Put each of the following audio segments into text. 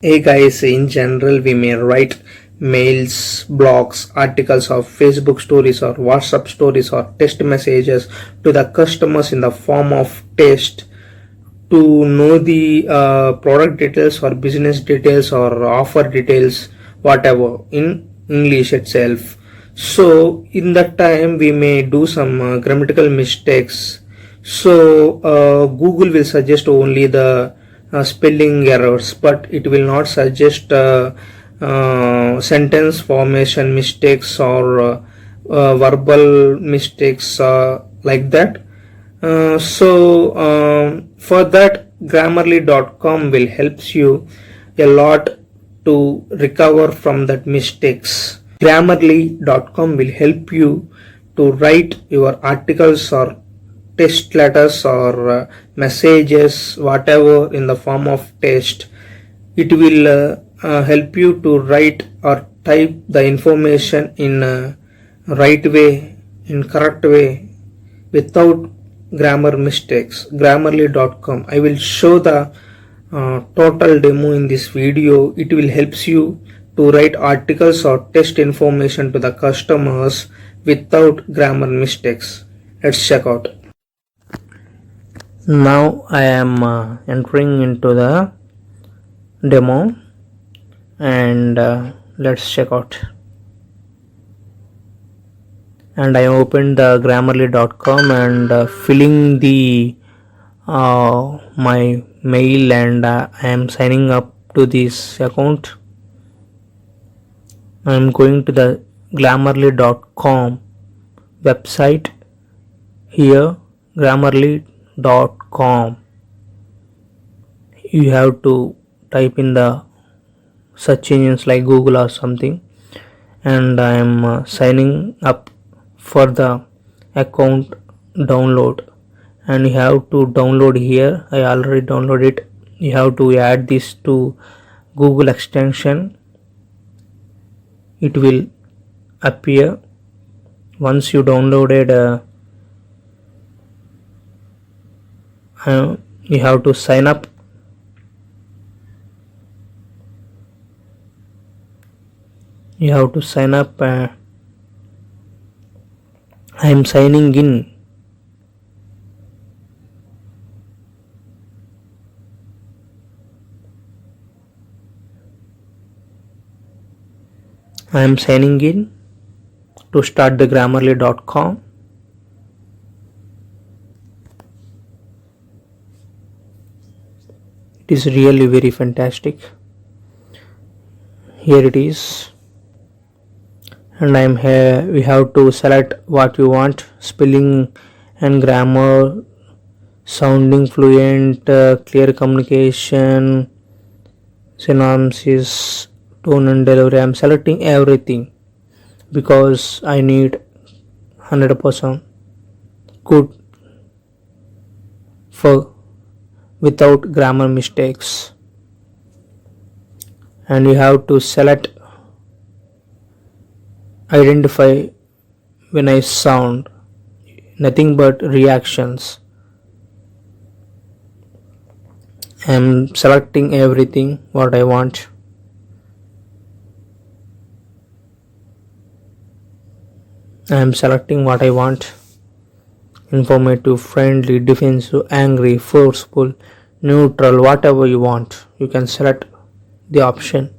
Hey guys, in general, we may write mails, blogs, articles of Facebook stories or WhatsApp stories or text messages to the customers in the form of text to know the product details or business details or offer details, whatever, in English itself. So, in that time, we may do some grammatical mistakes. So, Google will suggest only the spelling errors, but it will not suggest sentence formation mistakes or verbal mistakes like that. For that, Grammarly.com will helps you a lot to recover from that mistakes. Grammarly.com will help you to write your articles or text letters or messages, whatever, in the form of text. It will help you to write or type the information in a right way, in correct way, without grammar mistakes. Grammarly.com. I will show the total demo in this video. It will helps you to write articles or text information to the customers without grammar mistakes. Let's check out. Now I am entering into the demo and let's check out. And I opened the Grammarly.com and filling the my mail, and I am signing up to this account. I am going to the Grammarly.com website. Here, Grammarly.com. You have to type in the search engines like Google or something, and I am signing up for the account download, and you have to download here. I already downloaded it. You have to add this to Google extension. It will appear once you downloaded. You have to sign up. You have to sign up. I am signing in. I am signing in to start the Grammarly.com. It is really very fantastic. Here it is. And I am here. We have to select what you want: spelling and grammar, sounding fluent, clear communication, synopsis, tone and delivery. I am selecting everything because I need 100% good for without grammar mistakes. And you have to select identify when I sound, nothing but reactions. I am selecting everything what I want. I am selecting what I want: informative, friendly, defensive, angry, forceful, neutral, whatever you want. You can select the option.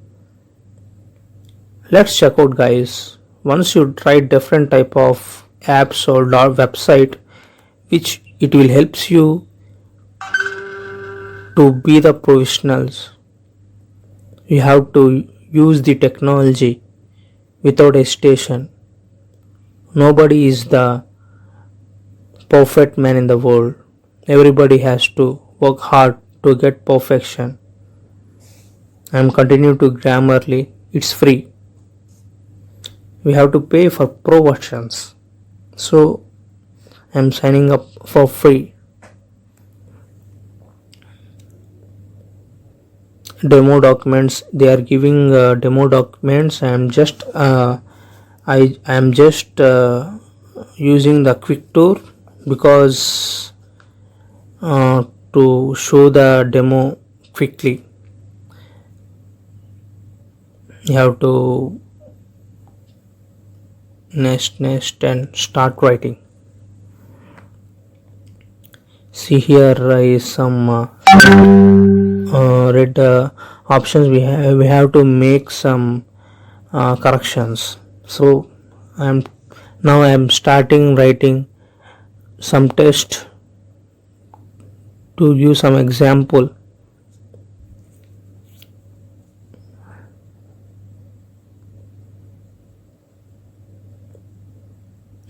Let's check out, guys. Once you try different type of apps or website, which it will helps you to be the professionals. You have to use the technology without hesitation. Nobody is the perfect man in the world. Everybody has to work hard to get perfection. I am continuing to Grammarly. It's free. We have to pay for pro versions. So I am signing up for free. Demo documents. They are giving demo documents. I am just using the quick tour because to show the demo quickly. you have to nest and start writing. See, here is some red options. We have to make some corrections. So I am starting writing some text to give some example.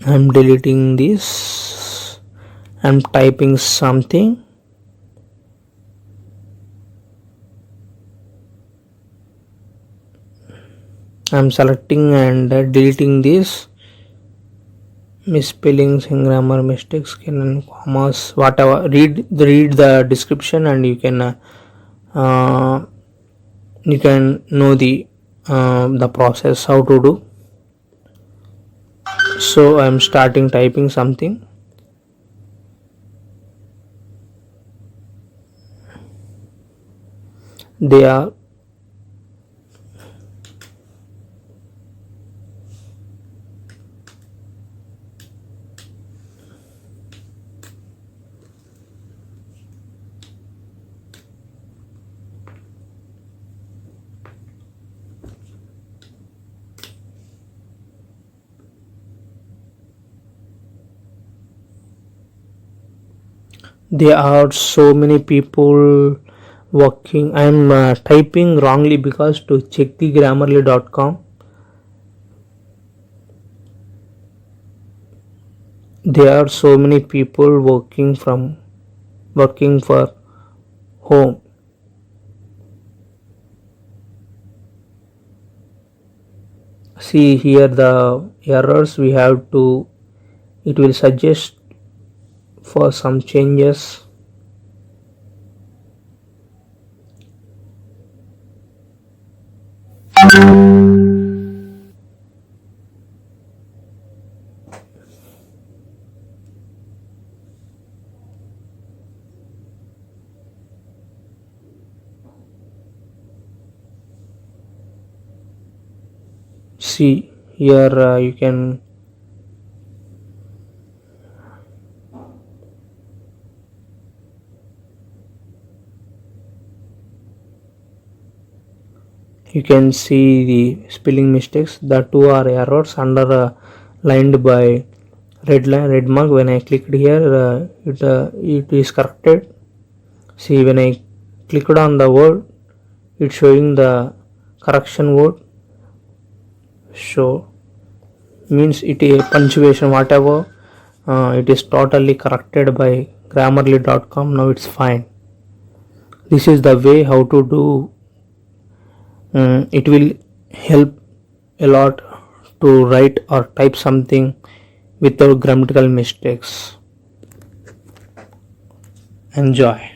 I'm deleting this. I'm typing something. I'm selecting and deleting this. Misspellings and grammar mistakes, and commas, whatever. Read the description, and you can know the process how to do. So I'm starting typing something. They are there are so many people working. I'm typing wrongly because to check the grammarly.com, there are so many people working for home. See here the errors we have to, it will suggest for some changes. See here you can see the spelling mistakes. The two are errors lined by red mark. When I clicked here, it is corrected. See, when I clicked on the word, it's showing the correction word. So means it is punctuation, whatever, it is totally corrected by grammarly.com. Now it's fine. This is the way how to do. It will help a lot to write or type something without grammatical mistakes. Enjoy.